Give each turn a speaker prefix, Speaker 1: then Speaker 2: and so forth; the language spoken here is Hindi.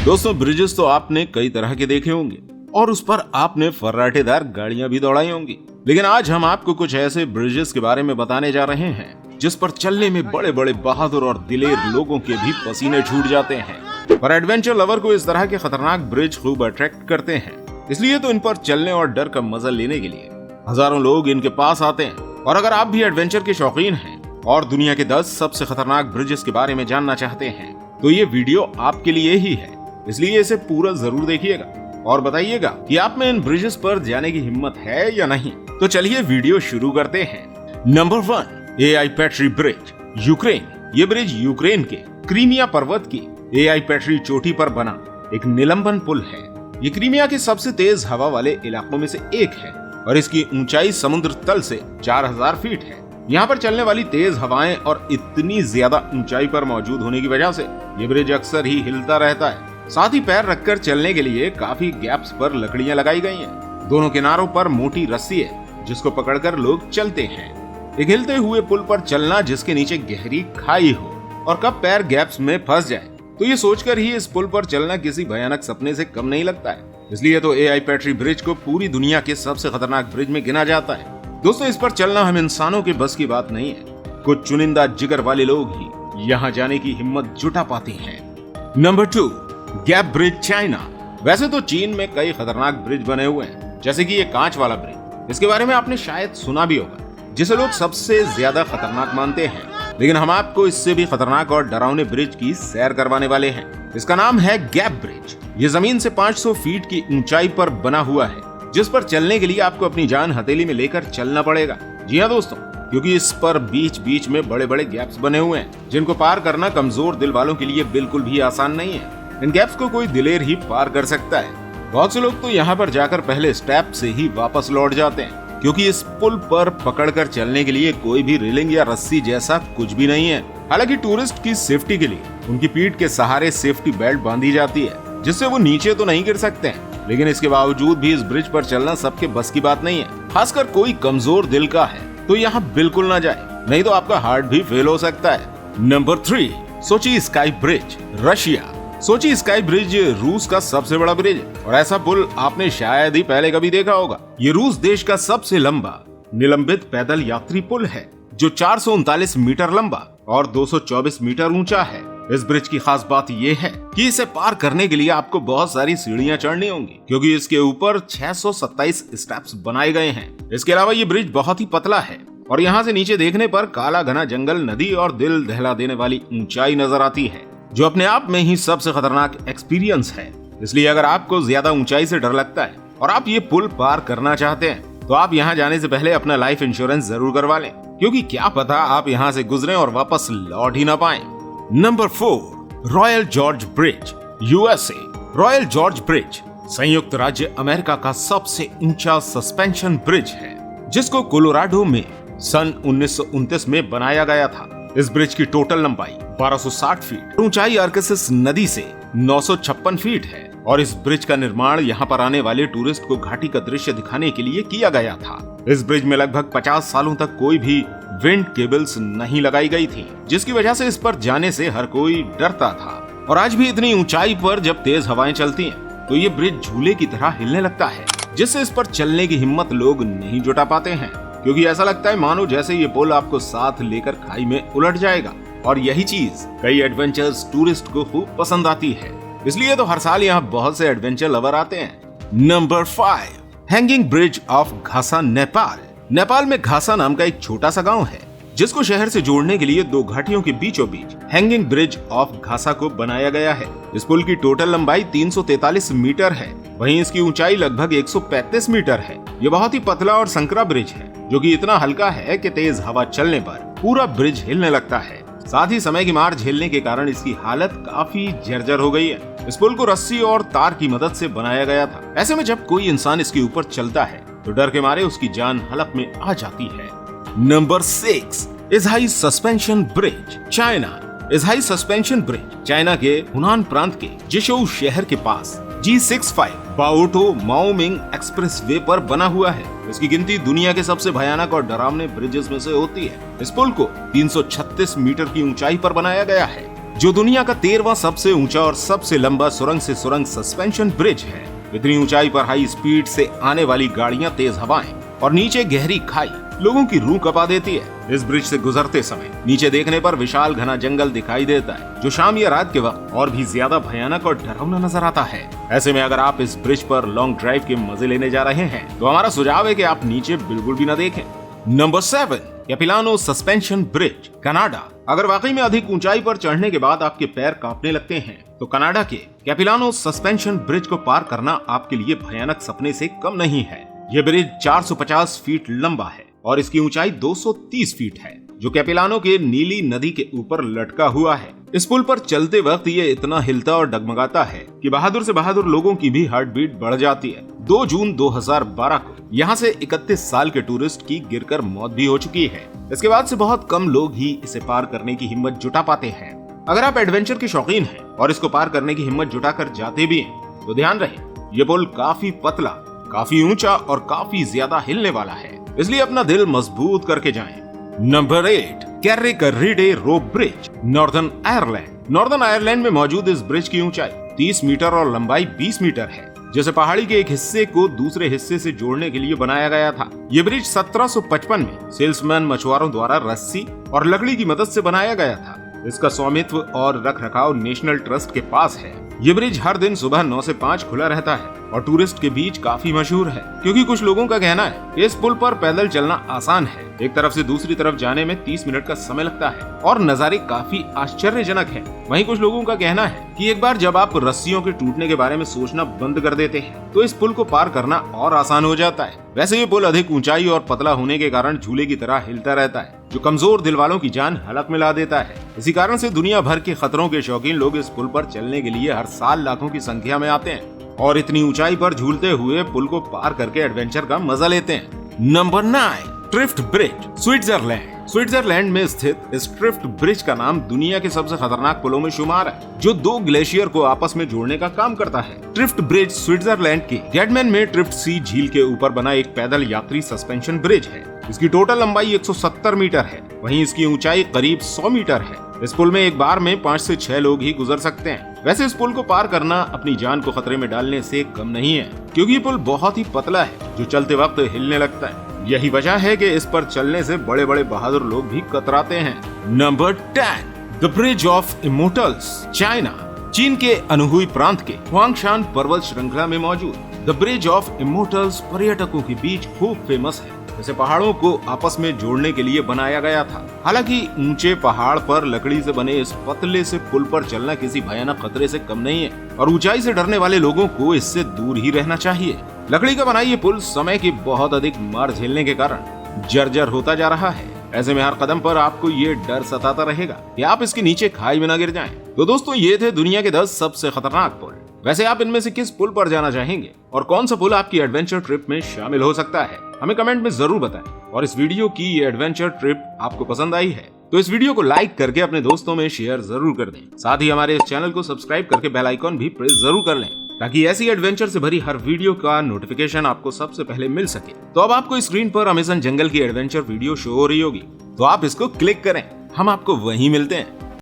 Speaker 1: दोस्तों, ब्रिजेस तो आपने कई तरह के देखे होंगे और उस पर आपने फर्राटेदार गाड़ियां भी दौड़ाई होंगी, लेकिन आज हम आपको कुछ ऐसे ब्रिजेस के बारे में बताने जा रहे हैं जिस पर चलने में बड़े बड़े बहादुर और दिलेर लोगों के भी पसीने छूट जाते हैं। पर एडवेंचर लवर को इस तरह के खतरनाक ब्रिज खूब अट्रैक्ट करते हैं, इसलिए तो इन पर चलने और डर का मजा लेने के लिए हजारों लोग इनके पास आते हैं। और अगर आप भी एडवेंचर के शौकीन हैं और दुनिया के 10 सबसे खतरनाक ब्रिजेस के बारे में जानना चाहते हैं तो ये वीडियो आपके लिए ही है, इसलिए इसे पूरा जरूर देखिएगा और बताइएगा कि आप में इन ब्रिजेस पर जाने की हिम्मत है या नहीं। तो चलिए वीडियो शुरू करते हैं। Number 1, AI petri bridge, Ukraine. ये ब्रिज यूक्रेन के क्रीमिया पर्वत की एआई पेट्री चोटी पर बना एक निलंबन पुल है। ये क्रीमिया के सबसे तेज हवा वाले इलाकों में से एक है और इसकी ऊंचाई समुद्र तल से 4000 फीट है। यहाँ पर चलने वाली तेज हवाएं और इतनी ज्यादा ऊंचाई पर मौजूद होने की वजह से ये ब्रिज अक्सर ही हिलता रहता है। साथ ही पैर रखकर चलने के लिए काफी गैप्स पर लकड़ियां लगाई गई हैं। दोनों किनारों पर मोटी रस्सी है जिसको पकड़कर लोग चलते हैं। एक हिलते हुए पुल पर चलना जिसके नीचे गहरी खाई हो और कब पैर गैप्स में फंस जाए तो ये सोचकर ही इस पुल पर चलना किसी भयानक सपने से कम नहीं लगता है। इसलिए तो एआई पेट्री ब्रिज को पूरी दुनिया के सबसे खतरनाक ब्रिज में गिना जाता है। दोस्तों, इस पर चलना हम इंसानों के बस की बात नहीं है। कुछ चुनिंदा जिगर वाले लोग ही यहाँ जाने की हिम्मत जुटा पाते हैं। Number 2, gap bridge, China. वैसे तो चीन में कई खतरनाक ब्रिज बने हुए हैं, जैसे कि ये कांच वाला ब्रिज। इसके बारे में आपने शायद सुना भी होगा, जिसे लोग सबसे ज्यादा खतरनाक मानते हैं। लेकिन हम आपको इससे भी खतरनाक और डरावने ब्रिज की सैर करवाने वाले हैं। इसका नाम है गैप ब्रिज। ये जमीन से 500 फीट की ऊंचाई पर बना हुआ है, जिस पर चलने के लिए आपको अपनी जान हथेली में लेकर चलना पड़ेगा। जी हाँ दोस्तों, क्योंकि इस पर बीच बीच में बड़े बड़े गैप्स बने हुए हैं, जिनको पार करना कमजोर दिल वालों के लिए बिल्कुल भी आसान नहीं है। इन गैप्स को कोई दिलेर ही पार कर सकता है। बहुत से लोग तो यहाँ पर जाकर पहले स्टेप से ही वापस लौट जाते हैं, क्योंकि इस पुल पर पकड़कर चलने के लिए कोई भी रेलिंग या रस्सी जैसा कुछ भी नहीं है। हालांकि टूरिस्ट की सेफ्टी के लिए उनकी पीठ के सहारे सेफ्टी बेल्ट बांधी जाती है, जिससे वो नीचे तो नहीं गिर सकते हैं। लेकिन इसके बावजूद भी इस ब्रिज पर चलना सबके बस की बात नहीं है। खासकर कोई कमजोर दिल का है तो यहाँ बिल्कुल ना जाए, नहीं तो आपका हार्ट भी फेल हो सकता है। नंबर 3, सोची स्काई ब्रिज, रशिया। सोची स्काई ब्रिज रूस का सबसे बड़ा ब्रिज है और ऐसा पुल आपने शायद ही पहले कभी देखा होगा। ये रूस देश का सबसे लंबा निलंबित पैदल यात्री पुल है, जो 439 मीटर लंबा और 224 मीटर ऊंचा है। इस ब्रिज की खास बात यह है कि इसे पार करने के लिए आपको बहुत सारी सीढ़ियां चढ़नी होंगी, क्योंकि इसके ऊपर 627 स्टेप्स बनाए गए हैं। इसके अलावा ये ब्रिज बहुत ही पतला है और यहाँ से नीचे देखने पर काला घना जंगल, नदी और दिल दहला देने वाली ऊंचाई नजर आती है, जो अपने आप में ही सबसे खतरनाक एक्सपीरियंस है। इसलिए अगर आपको ज्यादा ऊंचाई से डर लगता है और आप ये पुल पार करना चाहते हैं तो आप यहाँ जाने से पहले अपना लाइफ इंश्योरेंस जरूर करवा लें, क्योंकि क्या पता आप यहाँ से गुजरें और वापस लौट ही ना पाएं। Number 4, royal George bridge, USA. Royal George bridge संयुक्त राज्य अमेरिका का सबसे ऊंचा सस्पेंशन ब्रिज है, जिसको कोलोराडो में सन 1929 में बनाया गया था। इस ब्रिज की टोटल लंबाई 1260 फीट, ऊंचाई आर्कसिस नदी से 956 फीट है और इस ब्रिज का निर्माण यहाँ पर आने वाले टूरिस्ट को घाटी का दृश्य दिखाने के लिए किया गया था। इस ब्रिज में लगभग 50 सालों तक कोई भी विंड केबल्स नहीं लगाई गई थी, जिसकी वजह से इस पर जाने से हर कोई डरता था। और आज भी इतनी ऊंचाई पर जब तेज हवाएं चलती हैं, तो ये ब्रिज झूले की तरह हिलने लगता है, जिससे इस पर चलने की हिम्मत लोग नहीं जुटा पाते हैं, क्योंकि ऐसा लगता है मानो जैसे ये पुल आपको साथ लेकर खाई में उलट जाएगा। और यही चीज कई एडवेंचर्स टूरिस्ट को खूब पसंद आती है, इसलिए तो हर साल यहाँ बहुत से एडवेंचर लवर आते हैं। Number 5, hanging bridge of Ghasa, Nepal. Nepal में घासा नाम का एक छोटा सा गांव है, जिसको शहर से जोड़ने के लिए 2 घाटियों के बीचों बीच हैंगिंग ब्रिज ऑफ घासा को बनाया गया है। इस पुल की टोटल लंबाई 343 मीटर है, वहीं इसकी ऊंचाई लगभग 135 मीटर है। ये बहुत ही पतला और संकरा ब्रिज है, जो कि इतना हल्का है कि तेज हवा चलने पर पूरा ब्रिज हिलने लगता है। साथ ही समय की मार झेलने के कारण इसकी हालत काफी जर्जर हो गई है। इस पुल को रस्सी और तार की मदद से बनाया गया था। ऐसे में जब कोई इंसान इसके ऊपर चलता है तो डर के मारे उसकी जान हलक में आ जाती है। Number 6, Aizhai suspension bridge, China. Aizhai suspension bridge China के हुनान प्रांत के जिशोउ शहर के पास G65 बाओटो माओमिंग एक्सप्रेसवे पर बना हुआ है। इसकी गिनती दुनिया के सबसे भयानक और डरावने ब्रिजेस में से होती है। इस पुल को 336 मीटर की ऊंचाई पर बनाया गया है। जो दुनिया का 13वां सबसे ऊंचा और सबसे लंबा सुरंग से सुरंग सस्पेंशन ब्रिज है। इतनी ऊंचाई पर हाई स्पीड से आने वाली गाड़ियां, तेज हवाएं और नीचे गहरी खाई लोगों की रूह कपा देती है। इस ब्रिज से गुजरते समय नीचे देखने पर विशाल घना जंगल दिखाई देता है, जो शाम या रात के वक्त और भी ज्यादा भयानक और डरावना नजर आता है। ऐसे में अगर आप इस ब्रिज पर लॉन्ग ड्राइव के मजे लेने जा रहे हैं तो हमारा सुझाव है कि आप नीचे बिल्कुल भी न देखें। Number 7, Capilano suspension bridge, Canada. अगर वाकई में अधिक ऊंचाई पर चढ़ने के बाद आपके पैर कांपने लगते हैं तो कनाडा के कैपिलानो सस्पेंशन ब्रिज को पार करना आपके लिए भयानक सपने से कम नहीं है। यह ब्रिज 450 फीट लंबा है और इसकी ऊंचाई 230 फीट है, जो कैपिलानो के नीली नदी के ऊपर लटका हुआ है। इस पुल पर चलते वक्त ये इतना हिलता और डगमगाता है कि बहादुर से बहादुर लोगों की भी हार्ट बीट बढ़ जाती है। 2 जून 2012 को यहाँ से 31 साल के टूरिस्ट की गिरकर मौत भी हो चुकी है। इसके बाद से बहुत कम लोग ही इसे पार करने की हिम्मत जुटा पाते हैं। अगर आप एडवेंचर के शौकीन हैं और इसको पार करने की हिम्मत जुटाकर जाते भी हैं तो ध्यान रहे, ये पुल काफी पतला, काफी ऊंचा और काफी ज्यादा हिलने वाला है, इसलिए अपना दिल मजबूत करके जाएं। Number 8, Carrick a Rede rope bridge, Northern Ireland. Northern Ireland में मौजूद इस ब्रिज की ऊंचाई 30 मीटर और लंबाई 20 मीटर है, जैसे पहाड़ी के एक हिस्से को दूसरे हिस्से से जोड़ने के लिए बनाया गया था। ये ब्रिज 1755 में सेल्समैन मछुआरों द्वारा रस्सी और लकड़ी की मदद से बनाया गया था। इसका स्वामित्व और रखरखाव नेशनल ट्रस्ट के पास है। ये ब्रिज हर दिन सुबह 9 से 5 खुला रहता है और टूरिस्ट के बीच काफी मशहूर है, क्योंकि कुछ लोगों का कहना है कि इस पुल पर पैदल चलना आसान है। एक तरफ से दूसरी तरफ जाने में 30 मिनट का समय लगता है और नज़ारे काफी आश्चर्यजनक हैं। वहीं कुछ लोगों का कहना है कि एक बार जब आप रस्सियों के टूटने के बारे में सोचना बंद कर देते हैं तो इस पुल को पार करना और आसान हो जाता है। वैसे ये पुल अधिक ऊंचाई और पतला होने के कारण झूले की तरह हिलता रहता है, जो कमजोर दिल वालों की जान हलक में ला देता है। इसी कारण से दुनिया भर के खतरों के शौकीन लोग इस पुल पर चलने के लिए हर साल लाखों की संख्या में आते हैं और इतनी ऊंचाई पर झूलते हुए पुल को पार करके एडवेंचर का मजा लेते हैं। Number 9, Trift bridge, Switzerland. Switzerland में स्थित इस ट्रिफ्ट ब्रिज का नाम दुनिया के सबसे खतरनाक पुलों में शुमार है, जो 2 ग्लेशियर को आपस में जोड़ने का काम करता है। ट्रिफ्ट ब्रिज स्विट्जरलैंड के गैडमैन में ट्रिफ्ट सी झील के ऊपर बना एक पैदल यात्री सस्पेंशन ब्रिज है। इसकी टोटल लंबाई 170 मीटर है, वहीं इसकी ऊंचाई करीब 100 मीटर है। इस पुल में एक बार में 5 से 6 लोग ही गुजर सकते हैं। वैसे इस पुल को पार करना अपनी जान को खतरे में डालने से कम नहीं है, क्योंकि ये पुल बहुत ही पतला है, जो चलते वक्त हिलने लगता है। यही वजह है कि इस पर चलने से बड़े बड़े बहादुर लोग भी कतराते हैं। Number 10, the bridge of immortals, China. चीन के अनहुई प्रांत के हुआंगशान पर्वत श्रृंखला में मौजूद द ब्रिज ऑफ इमोर्टल्स पर्यटकों के बीच खूब फेमस है। इसे पहाड़ों को आपस में जोड़ने के लिए बनाया गया था। हालांकि ऊंचे पहाड़ पर लकड़ी से बने इस पतले से पुल पर चलना किसी भयानक खतरे से कम नहीं है और ऊंचाई से डरने वाले लोगों को इससे दूर ही रहना चाहिए। लकड़ी का बना ये पुल समय की बहुत अधिक मार झेलने के कारण जर्जर होता जा रहा है। ऐसे में हर कदम पर आपको ये डर सताता रहेगा कि आप इसके नीचे खाई में न गिर जाएं। तो दोस्तों, ये थे दुनिया के 10 सबसे खतरनाक पुल। वैसे आप इनमें से किस पुल पर जाना चाहेंगे और कौन सा पुल आपकी एडवेंचर ट्रिप में शामिल हो सकता है, हमें कमेंट में जरूर बताएं। और इस वीडियो की ये एडवेंचर ट्रिप आपको पसंद आई है तो इस वीडियो को लाइक करके अपने दोस्तों में शेयर जरूर कर दें। साथ ही हमारे इस चैनल को सब्सक्राइब करके बेल आइकॉन भी प्रेस जरूर कर लें, ताकि ऐसी एडवेंचर से भरी हर वीडियो का नोटिफिकेशन आपको सबसे पहले मिल सके। तो अब आपको स्क्रीन पर अमेज़न जंगल की एडवेंचर वीडियो शो हो रही होगी, तो आप इसको क्लिक करें। हम आपको वहीं मिलते हैं।